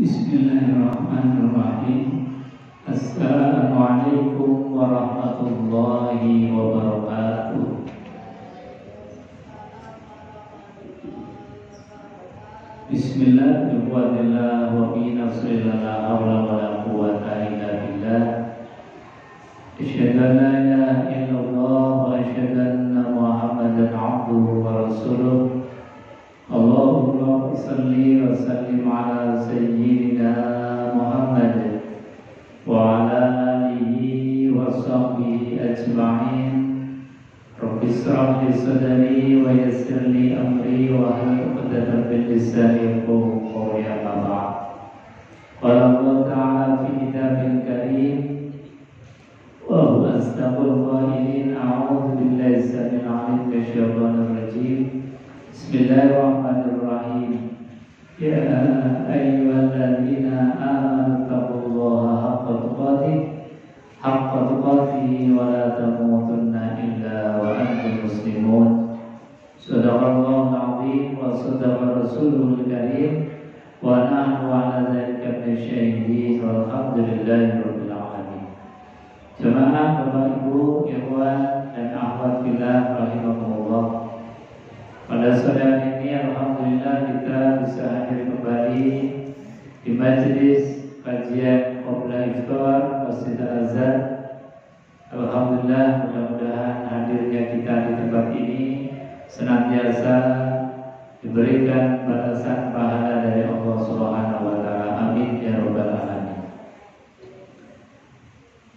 Bismillahirrahmanirrahim. Assalamualaikum warahmatullahi wabarakatuh. Bismillah, biwa'dillah wa binasrillah, la hawla wa la quwwata illa billah. Asyhadu an la ilaha illallah wa asyhadu anna Muhammadan abduhu wa rasuluh. Allahumma shalli wa sallim ala sayyidina Muhammad wa ala alihi wa sahbihi ajma'in. Rabbi shrah li sadri wa yassir li amri wa hlul 'uqdatam min lisani yafqahu qawli. Amma ba'd. Qala Allah ta'ala fi kitabil karim wa huwa asdaqul qailin. A'udzu billahi samil 'alim minasyaitonir rajim. Bismillahirrahmanirrahim. Ya ayyuhalladzina amanu taqullaha haqqa tuqatih wa la tamutunna illa wa antum muslimun. Shadaqallahul 'azim wa shadaqa rasulul karim wa nahnu 'ala dzalika minasyahidin walhamdulillahi rabbil alamin. Jemaah Bapak Ibu, ikhwan dan akhwat fillah rahimakumullah. Pada sore ini alhamdulillah kita bisa hadir kembali di majelis kajian Qabla Iftar Masjid Al-Azhar. Alhamdulillah, mudah-mudahan hadirnya kita di tempat ini senantiasa diberikan balasan pahala dari Allah Subhanahu wa taala. Amin ya rabbal alamin.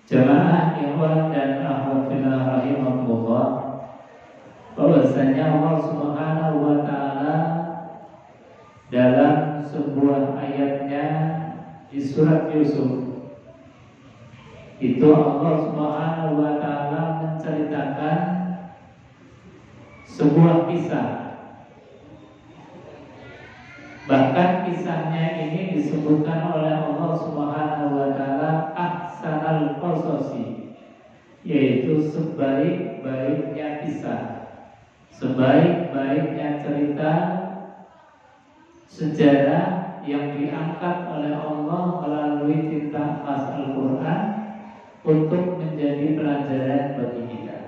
Jemaah ikhwan dan akhwat fillah rahimakumullah, bahwasanya Allah Subhanahu wa taala dalam sebuah ayatnya di surat Yusuf itu Allah Subhanahu wa taala menceritakan sebuah kisah. Bahkan kisahnya ini disebutkan oleh Allah Subhanahu wa taala ahsanal qasasi, yaitu sebaik-baiknya kisah, sebaik-baiknya cerita sejarah yang diangkat oleh Allah melalui tinta emas Al-Quran untuk menjadi pelajaran bagi kita.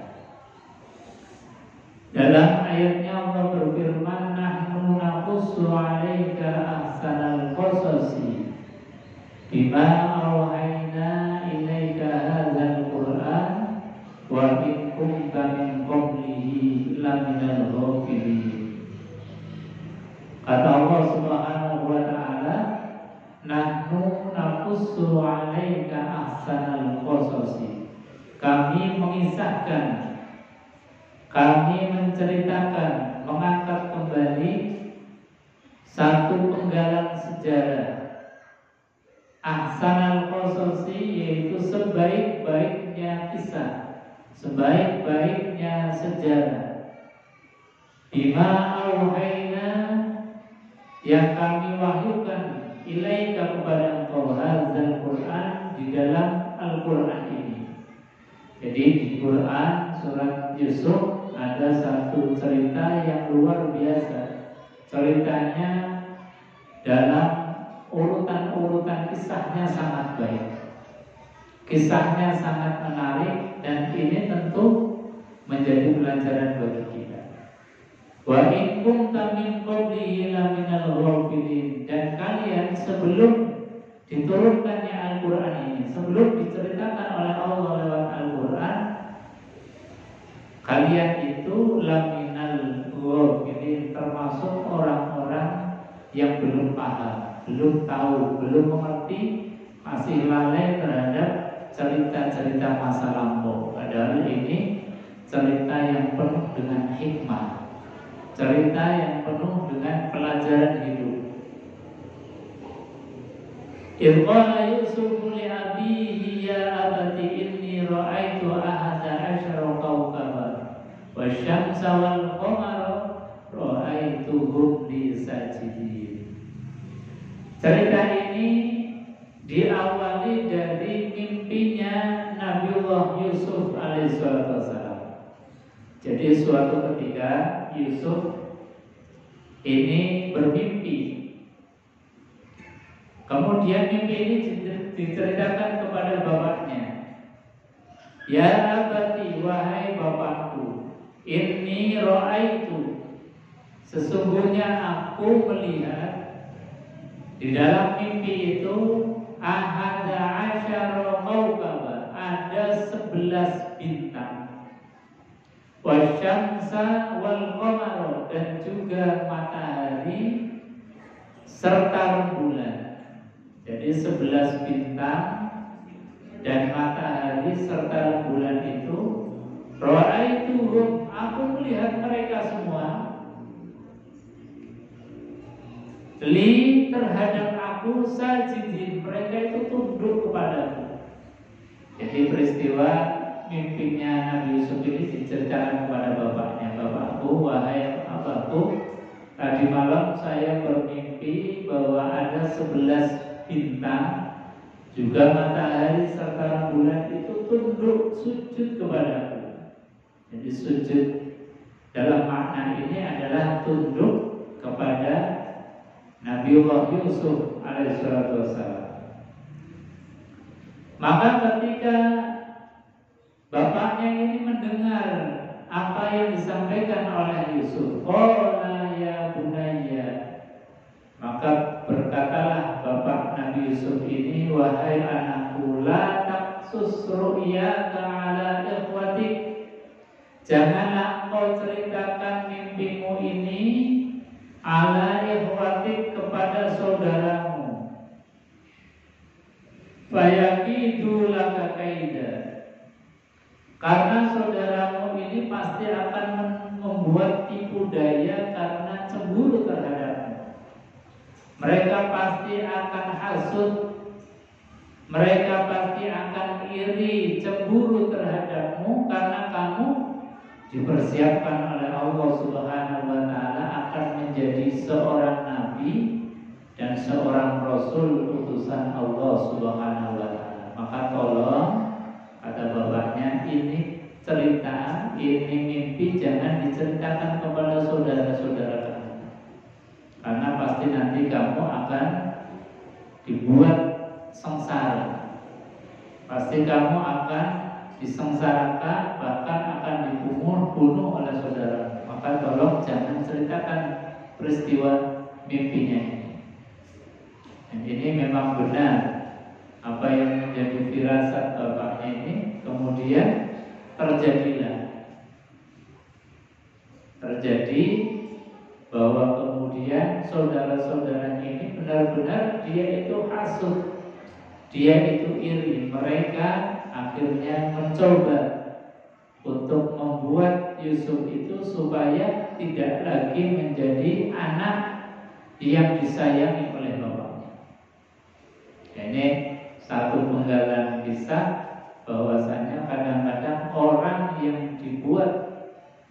Dalam ayatnya Allah berfirman, nahnu naqussu 'alaika ahsanal qasasi bima awhayna ilaika hadzal Qur'an wa in kunta min qablihi laminal ghafilin. Kata Allah Subhanahu wa taala, nahnu naqussu 'alaika ahsanal qasasi. Kami mengisahkan, kami menceritakan, mengangkat kembali satu penggalan sejarah. Ahsanal qasasi yaitu sebaik-baiknya kisah, sebaik-baiknya sejarah. Bima auhayna, yang kami wahyukan, ilaika kepada engkau, hadzal Quran, di dalam Al-Quran ini. Jadi di Quran surat Yusuf ada satu cerita yang luar biasa. Ceritanya dalam urutan-urutan kisahnya sangat baik, kisahnya sangat menarik, dan ini tentu menjadi pelajaran bagi kita. Wa in kunta min qablihi laminal ghafilin, dan kalian sebelum diturunkannya Al-Quran ini, sebelum diceritakan oleh Allah lewat Al-Quran, kalian itu laminal ghafilin, termasuk orang-orang yang belum paham, belum tahu, belum mengerti, masih lalai terhadap cerita-cerita masa lampau. Padahal ini cerita yang penuh dengan hikmah, cerita yang penuh dengan pelajaran hidup. Idh qala Yusuf li abihi ya abati inni ra'aitu ahada asyara kawkaban wasyamsa wal qamara ra'aituhum li sajidin. Cerita ini diawali dari mimpinya Nabiullah Yusuf alaihissalam. Jadi suatu ketika Yusuf ini bermimpi. Kemudian Kemudian mimpi ini diceritakan kepada bapaknya. Ya abati, wahai bapakku, inni ra'aitu, sesungguhnya aku melihat di dalam mimpi itu ahada asyara kaukaba, ada 11 bintang, wasyamsa wal qamara, dan juga matahari serta rembulan. Jadi 11 bintang dan matahari serta rembulan itu, ra'aituhum, aku melihat mereka semua, li, terhadap aku, sajidin, mereka itu tunduk kepadaku. Jadi peristiwa mimpinya Nabi Yusuf ini diceritakan kepada bapaknya. Bapakku, wahai bapakku, tadi malam saya bermimpi bahwa ada 11 bintang, juga matahari serta rembulan itu tunduk sujud kepadaku. Jadi sujud dalam makna ini adalah tunduk kepada Nabiullah Yusuf alaihissalatu wassalam. Maka ketika bapaknya ini mendengar apa yang disampaikan oleh Yusuf, qala ya bunayya, maka berkatalah bapak Nabi Yusuf ini, wahai anakku, la taqsus ru'yaka ala ikhwatik, janganlah kau ceritakan mimpimu ini ala ikhwatik, kepada saudaramu, fayakidu laka kaida, karena saudaramu ini pasti akan membuat tipu daya karena cemburu terhadapmu. Mereka pasti akan hasud, mereka pasti akan iri, cemburu terhadapmu, karena kamu dipersiapkan oleh Allah Subhanahu wa Ta'ala akan menjadi seorang nabi dan seorang rasul utusan Allah Subhanahu wa Ta'ala. Maka tolong, kata bapaknya, ini cerita, ini mimpi jangan diceritakan kepada saudara-saudara kamu, karena pasti nanti kamu akan dibuat sengsara, pasti kamu akan disengsarakan, bahkan akan dibunuh oleh saudara. Maka tolong jangan ceritakan peristiwa mimpinya ini. Dan ini memang benar apa yang menjadi firasat bapaknya ini, kemudian terjadi bahwa kemudian saudara-saudaranya ini benar-benar dia itu hasud, dia itu iri. Mereka akhirnya mencoba untuk membuat Yusuf itu supaya tidak lagi menjadi anak yang disayangi oleh bapaknya. Ini satu penggalan kisah bahwasanya kadang-kadang orang yang dibuat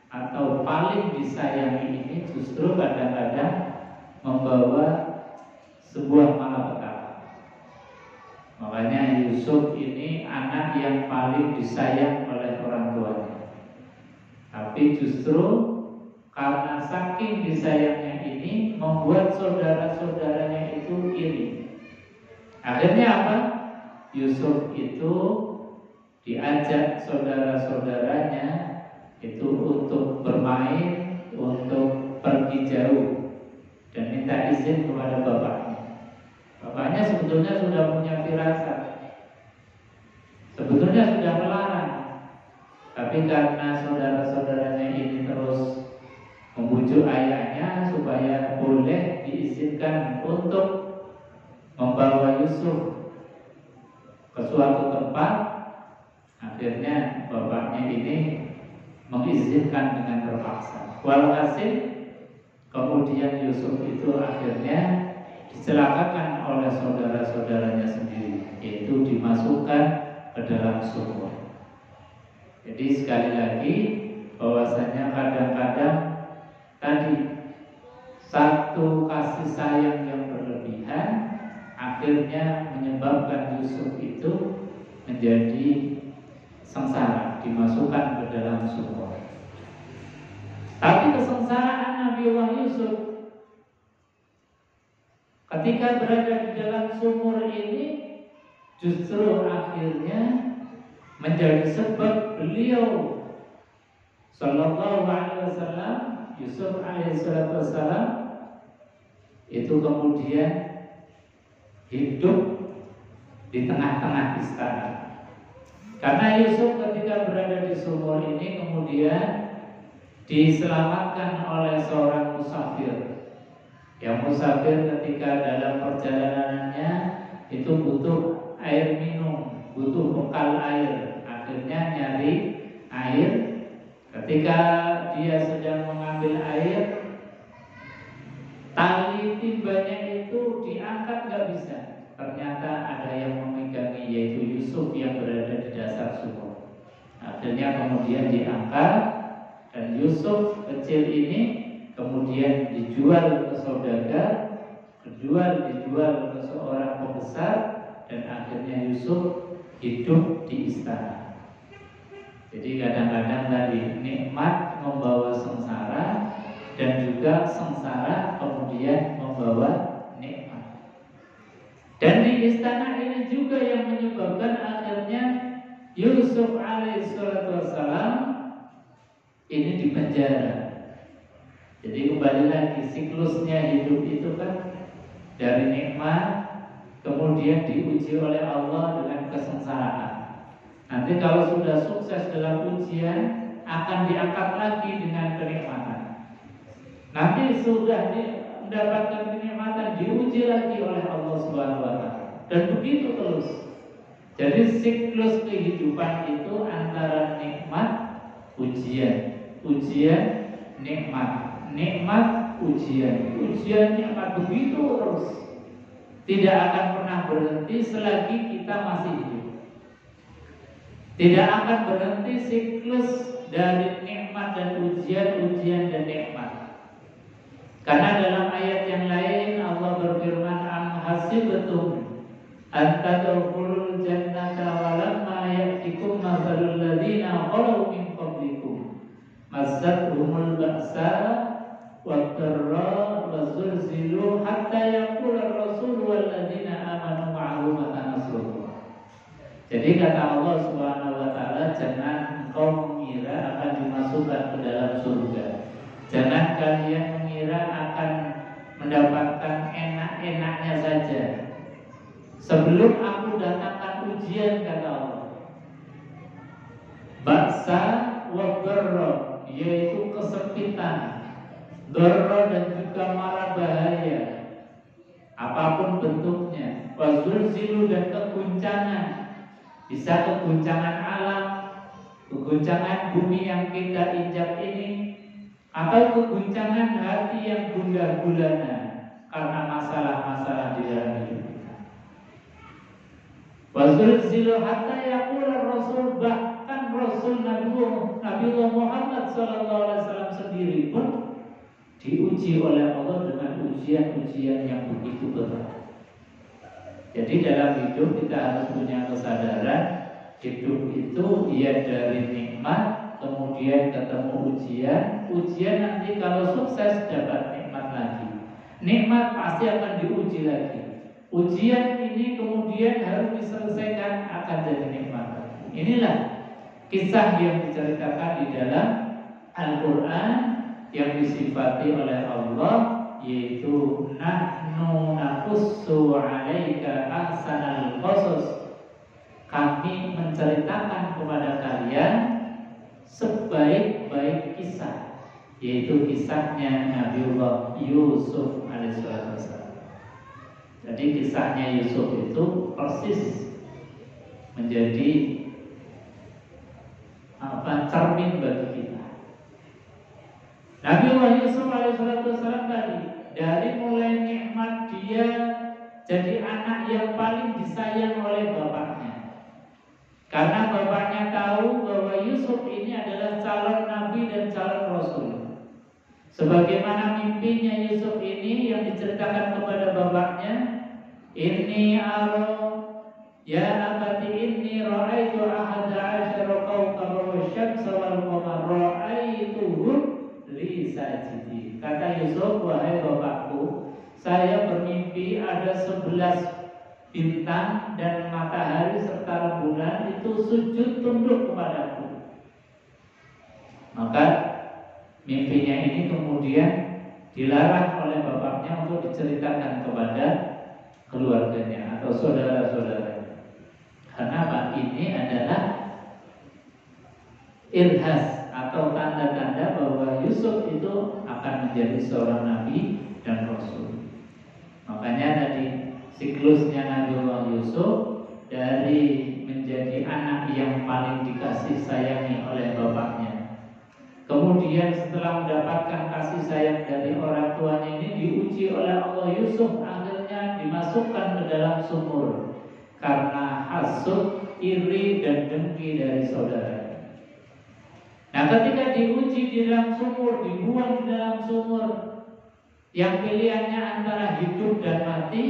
atau paling disayangi ini justru kadang-kadang membawa sebuah malapetaka. Makanya Yusuf ini anak yang paling disayang oleh orang tuanya, tapi justru karena saking disayangnya ini membuat saudara-saudaranya itu iri. Akhirnya apa? Yusuf itu diajak saudara-saudaranya itu untuk bermain, untuk pergi jauh, dan minta izin kepada bapaknya. Bapaknya sebetulnya sudah punya firasat, sebetulnya sudah melarang, tapi karena saudara-saudaranya ini terus membujuk ayahnya supaya boleh diizinkan untuk membawa Yusuf ke suatu tempat, akhirnya bapaknya ini mengizinkan dengan terpaksa. Walhasil kemudian Yusuf itu akhirnya dicelakakan oleh saudara-saudaranya sendiri, yaitu dimasukkan ke dalam sumur. Jadi sekali lagi bahwasanya kadang-kadang tadi satu kasih sayang yang berlebihan akhirnya menyebabkan Yusuf itu menjadi sengsara, dimasukkan ke dalam sumur. Tapi kesengsaraan Nabiullah Yusuf Ketika berada di dalam sumur ini, justru akhirnya menjadi sebab beliau Sallallahu Alaihi Wasallam, Yusuf Alaihissalam, itu kemudian hidup di tengah-tengah istana. Karena Yusuf ketika berada di sumur ini kemudian diselamatkan oleh seorang musafir. Yang musafir ketika dalam perjalanannya itu butuh air minum, butuh bekal air. Akhirnya nyari air. Ketika dia sedang mengambil air, tali timbanya itu diangkat gak bisa. Ternyata ada yang memegangi, yaitu Yusuf yang berada di dasar sumur. Akhirnya kemudian diangkat, dan Yusuf kecil ini kemudian dijual ke saudagar, dijual ke seorang pembesar, dan akhirnya Yusuf hidup di istana. Jadi kadang-kadang tadi nikmat membawa sengsara, dan juga sengsara kemudian membawa nikmat. Dan di istana ini juga yang menyebabkan akhirnya Yusuf alaihissalam ini dipenjara. Jadi kembali lagi siklusnya hidup itu kan dari nikmat kemudian diuji oleh Allah dengan kesengsaraan. Nanti kalau sudah sukses dalam ujian akan diangkat lagi dengan kenikmatan. Nanti sudah mendapatkan kenikmatan diuji lagi oleh Allah Subhanahu wa taala. Dan begitu terus. Jadi siklus kehidupan itu antara nikmat, ujian, nikmat, ujian, nikmat, begitu terus. Tidak akan pernah berhenti selagi kita masih hidup. Tidak akan berhenti siklus dari nikmat dan ujian dan nikmat. Karena dalam ayat yang lain Allah berfirman, am hasibtum an tadkhulul jannata wa lamma ya'tikum mathalul ladzina khalu min qablikum massatuhumul ba'sa wad-dharra wa zulzilu hatta yaqula ar-rasul wal ladzina amanu ma'ahu mata nasrullah. Jadi kata Allah Subhanahu wa taala, jangan engkau mengira akan dimasukkan ke dalam surga. Jangan kalian mengira akan mendapatkan enak-enaknya saja. Sebelum aku datangkan ujian, kata Allah, ba'sa wa dharra, yaitu kesempitan, dharra dan juga mara bahaya, apapun bentuknya, wa zulzilu dan keguncangan. Bisa keguncangan alam, keguncangan bumi yang kita injak ini, atau keguncangan hati yang gundah gulana karena masalah-masalah di dalam hidup kita. Wazulzilu hatta yaqula Rasul, bahkan Rasul Nabi Muhammad SAW sendiri pun diuji oleh Allah dengan ujian-ujian yang begitu berat. Jadi dalam hidup kita harus punya kesadaran hidup itu ya dari nikmat, kemudian ketemu ujian nanti kalau sukses dapat nikmat lagi. Nikmat pasti akan diuji lagi. Ujian ini kemudian harus diselesaikan, akan jadi nikmat. Inilah kisah yang diceritakan di dalam Al-Quran yang disifati oleh Allah, yaitu nahnu naqussu 'alaika ahsanal qasas. Kami menceritakan kepada kalian sebaik-baik kisah, yaitu kisahnya Nabiullah Yusuf alaihissalam. Jadi kisahnya Yusuf itu persis menjadi cermin bagi kita. Nabiullah Yusuf alaihissalam tadi, dari mulai nikmat dia jadi anak yang paling disayang oleh bapaknya. Karena bapaknya tahu bahwa Yusuf ini adalah calon nabi dan calon rasul. Sebagaimana mimpinya Yusuf ini yang diceritakan kepada bapaknya, inni ara ya abati inni ra'aitu ahada asyara kawkaba wasyamsa wal qamara ra'aituhum li sajidin. Kata Yusuf, wahai bapakku, saya bermimpi ada 11 bintang dan matahari serta rembulan itu sujud tunduk kepadaku. Maka mimpinya ini kemudian dilarang oleh bapaknya untuk diceritakan kepada keluarganya atau saudara-saudaranya. Karena apa? Ini adalah irhas atau tanda-tanda bahwa Yusuf itu akan menjadi seorang nabi dan rasul. Makanya tadi siklusnya Nabiullah Yusuf dari menjadi anak yang paling dikasih sayangi oleh bapaknya, kemudian setelah mendapatkan kasih sayang dari orang tuanya ini diuji oleh Allah, Yusuf akhirnya dimasukkan ke dalam sumur karena hasud, iri dan dengki dari saudaranya. Nah, ketika diuji di dalam sumur, dibuang di dalam sumur, yang pilihannya antara hidup dan mati,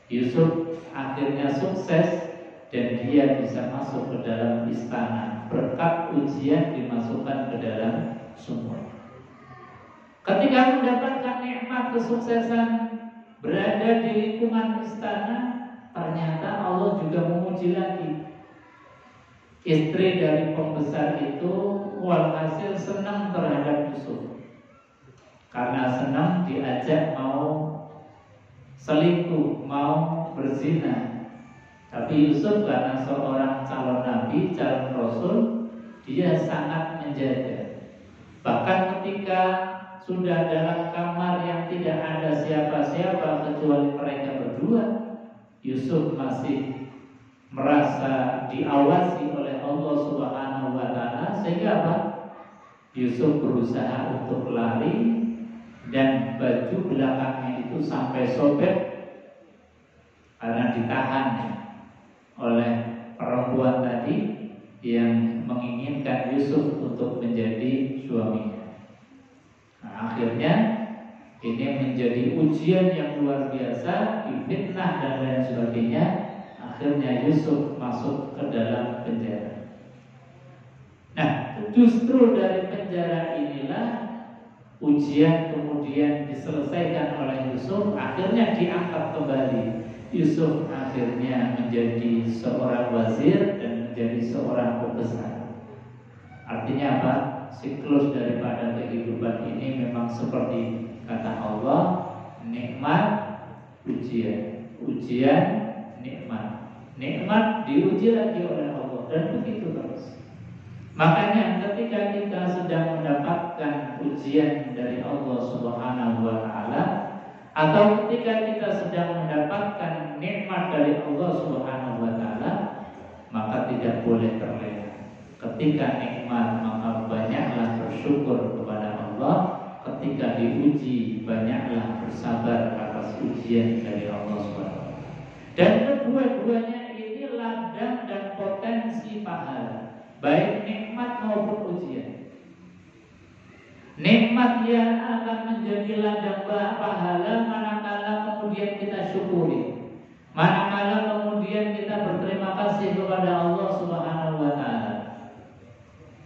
Yusuf akhirnya sukses dan dia bisa masuk ke dalam istana berkat ujian dimasukkan ke dalam sumur. Ketika mendapatkan nikmat kesuksesan berada di lingkungan istana, ternyata Allah juga menguji lagi. Istri dari pembesar itu walhasil senang terhadap Yusuf, karena senang diajak mau selingkuh, mau berzina. Tapi Yusuf karena seorang calon nabi, calon rasul, dia sangat menjaga. Bahkan ketika sudah dalam kamar yang tidak ada siapa-siapa kecuali mereka berdua, Yusuf masih merasa diawasi oleh Allah Subhanahu wa taala, sehingga apa? Yusuf berusaha untuk lari dan baju belakangnya itu sampai sobek karena ditahan oleh perempuan tadi yang menginginkan Yusuf untuk menjadi suaminya. Nah, akhirnya ini menjadi ujian yang luar biasa, difitnah dan lain sebagainya. Akhirnya Yusuf masuk ke dalam penjara. Nah, justru dari penjara inilah ujian kemudian diselesaikan oleh Yusuf, akhirnya diangkat kembali. Yusuf akhirnya menjadi seorang wazir dan menjadi seorang pembesar. Artinya apa? Siklus daripada kehidupan ini memang seperti kata Allah, nikmat, ujian, ujian, nikmat. Nikmat diuji lagi oleh Allah dan begitu terus. Makanya ketika kita sedang mendapatkan ujian dari Allah Subhanahu wa taala, atau ketika kita sedang mendapatkan nikmat dari Allah Subhanahu wa taala, maka tidak boleh terlena. Ketika nikmat, maka banyaklah bersyukur kepada Allah. Ketika diuji, banyaklah bersabar atas ujian dari Allah Subhanahu wa taala. Dan kedua-duanya ini ladang dan potensi pahala, baik nikmat maupun ujian. Nikmat yang akan menjadi ladang pahala manakala kemudian kita syukuri, manakala kemudian kita berterima kasih kepada Allah Subhanahu wa taala,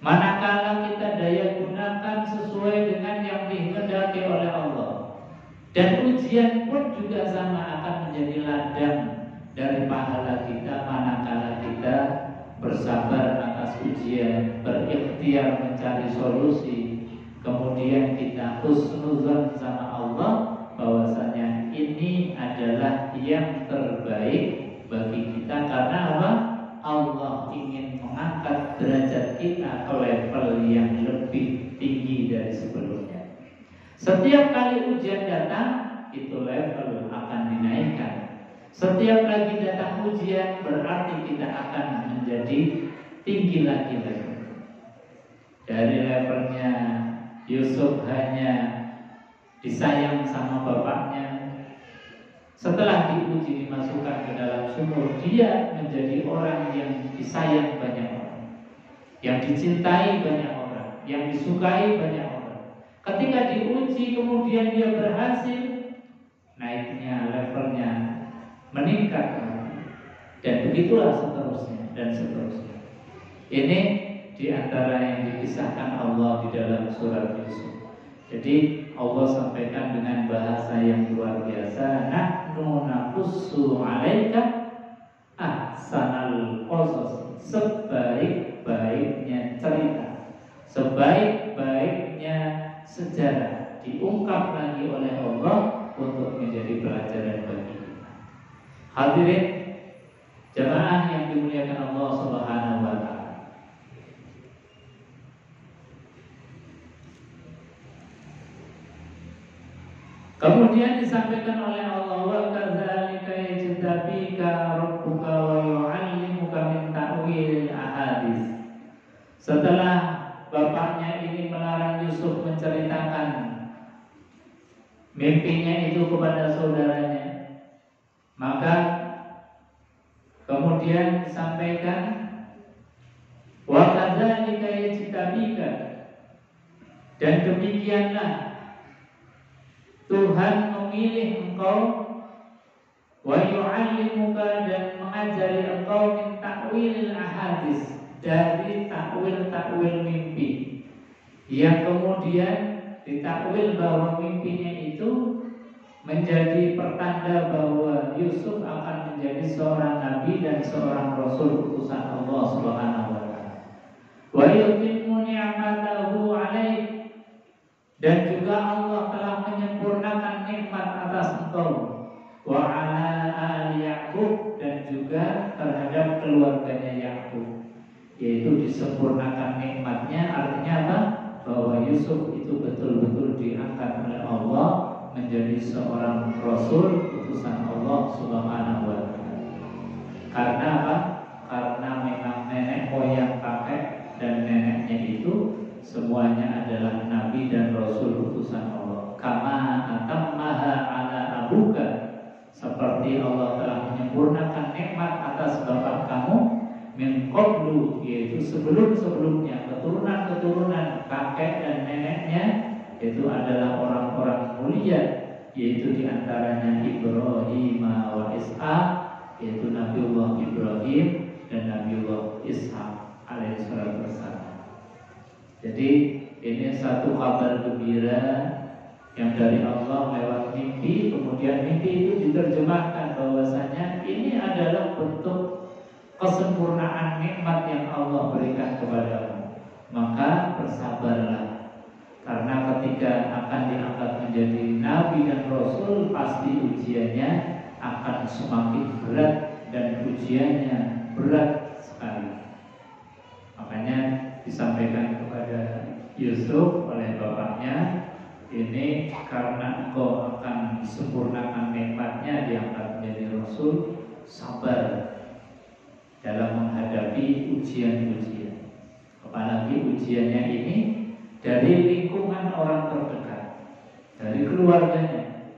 manakala kita daya gunakan sesuai dengan yang dikehendaki oleh Allah. Dan ujian pun juga sama, akan menjadi ladang dari pahala kita manakala kita bersabar atas ujian, berikhtiar mencari solusi, kemudian kita husnuzan sama Allah bahwasanya ini adalah yang terbaik bagi kita. Karena apa? Allah ingin mengangkat derajat kita ke level yang lebih tinggi dari sebelumnya. Setiap kali ujian datang, itu level akan dinaikkan. Setiap lagi datang ujian berarti kita akan menjadi tinggi lagi level. Dari levelnya Yusuf hanya disayang sama bapaknya, setelah diuji dimasukkan ke dalam sumur, dia menjadi orang yang disayang banyak orang, yang dicintai banyak orang, yang disukai banyak orang. Ketika diuji kemudian dia berhasil, naiknya levelnya meningkat, dan begitulah seterusnya dan seterusnya. Ini diantara yang dikisahkan Allah di dalam surat Yusuf. Jadi Allah sampaikan dengan bahasa yang luar diungkap lagi oleh Allah untuk menjadi pelajaran bagi kita. Hadirin jemaah yang dimuliakan Allah Subhanahu wa taala. Kemudian disampaikan oleh Allah, wa kadzalika yajtabika rabbuka wa yu'allimuka min ta'wilil ahadits. Setelah bapaknya ini melarang Yusuf menceritakan mimpinya itu kepada saudaranya, maka kemudian disampaikan, wa kadzalika yajtabika, dan demikianlah Tuhan memilih engkau, wa yu'allimuka, dan mengajari engkau min ta'wilil ahadits, dari takwil mimpi, yang kemudian ditakwil bahwa mimpinya itu menjadi pertanda bahwa Yusuf akan menjadi seorang nabi dan seorang rasul utusan Allah Subhanahu wa taala. Wa yutimmu ni'matahu 'alaik, dan juga Allah telah menyempurnakan nikmat atas engkau, wa 'ala ali Ya'qub, dan juga terhadap keluarganya Ya'qub, yaitu disempurnakan nikmatnya. Artinya apa? Bahwa Yusuf itu betul-betul diangkat oleh Allah menjadi seorang rasul utusan Allah Subhanahu wa taala. Karena apa? Karena memang nenek moyang kakek dan neneknya itu semuanya adalah nabi dan rasul utusan Allah. Kama atammaha ala abuka, seperti Allah telah menyempurnakan nikmat atas bapak kamu, min qablu, yaitu sebelum-sebelumnya, keturunan-keturunan kakek dan neneknya itu adalah orang-orang mulia, yaitu diantaranya Ibrahim wa Ishaq, yaitu Nabiullah Ibrahim dan Nabiullah Ishaq alaihissalatu wassalam. Jadi ini satu kabar gembira yang dari Allah lewat mimpi. Kemudian mimpi itu diterjemahkan bahwasanya ini adalah bentuk kesempurnaan nikmat yang Allah berikan kepadamu. Maka bersabarlah, karena ketika akan diangkat menjadi nabi dan rasul, pasti ujiannya akan semakin berat, dan ujiannya berat sekali. Makanya disampaikan kepada Yusuf oleh bapaknya, ini karena engkau akan disempurnakan nikmatnya, diangkat menjadi rasul, sabar dalam menghadapi ujian-ujian. Apalagi ujiannya ini dari lingkungan orang terdekat, dari keluarganya.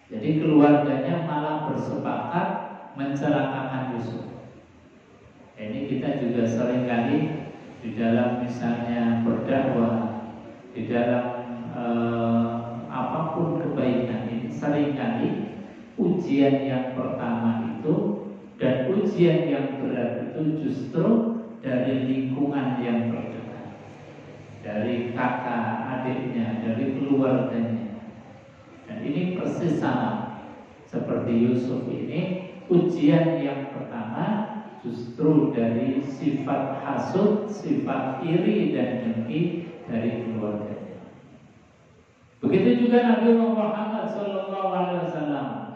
Jadi keluarganya malah bersepakat mencelakakan Yusuf. Ini kita juga seringkali di dalam misalnya berdakwah, di dalam apapun kebaikan ini, seringkali ujian yang pertama itu dan ujian yang berat itu justru dari lingkungan yang terdekat, dari kakak adiknya, dari keluarganya. Dan ini persis sama seperti Yusuf ini, ujian yang pertama justru dari sifat hasud, sifat iri dan dengki dari keluarganya. Begitu juga Nabi Muhammad SAW,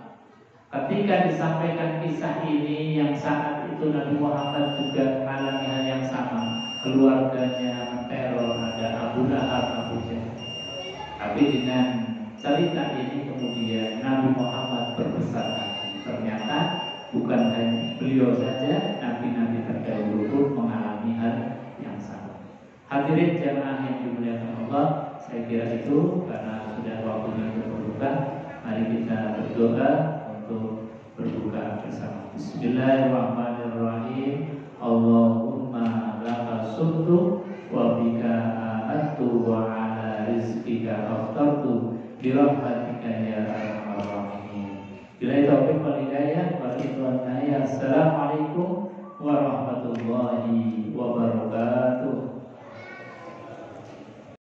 ketika disampaikan kisah ini, yang saat itu Nabi Muhammad juga mengalami hal yang sama. Keluarganya menteror, ada Abu Lahab, Abu Jahal. Tapi dengan cerita ini kemudian Nabi Muhammad berbesar hati. Ternyata bukan hanya beliau saja, nabi-nabi terdahulu pun mengalami hal yang sama. Hadirin jamaah yang dimuliakan Allah, saya kira itu karena sudah waktunya untuk berbuka. Mari kita berdoa untuk berbuka bersama. Bismillahirrahmanirrahim. Allahumma laka sumtu wa bika amantu wa ala rizqika aftartu bi rahmatika ya arhamar rahimin. Bila taufiq wal hidayah wa ridwan. Assalamualaikum warahmatullahi wabarakatuh.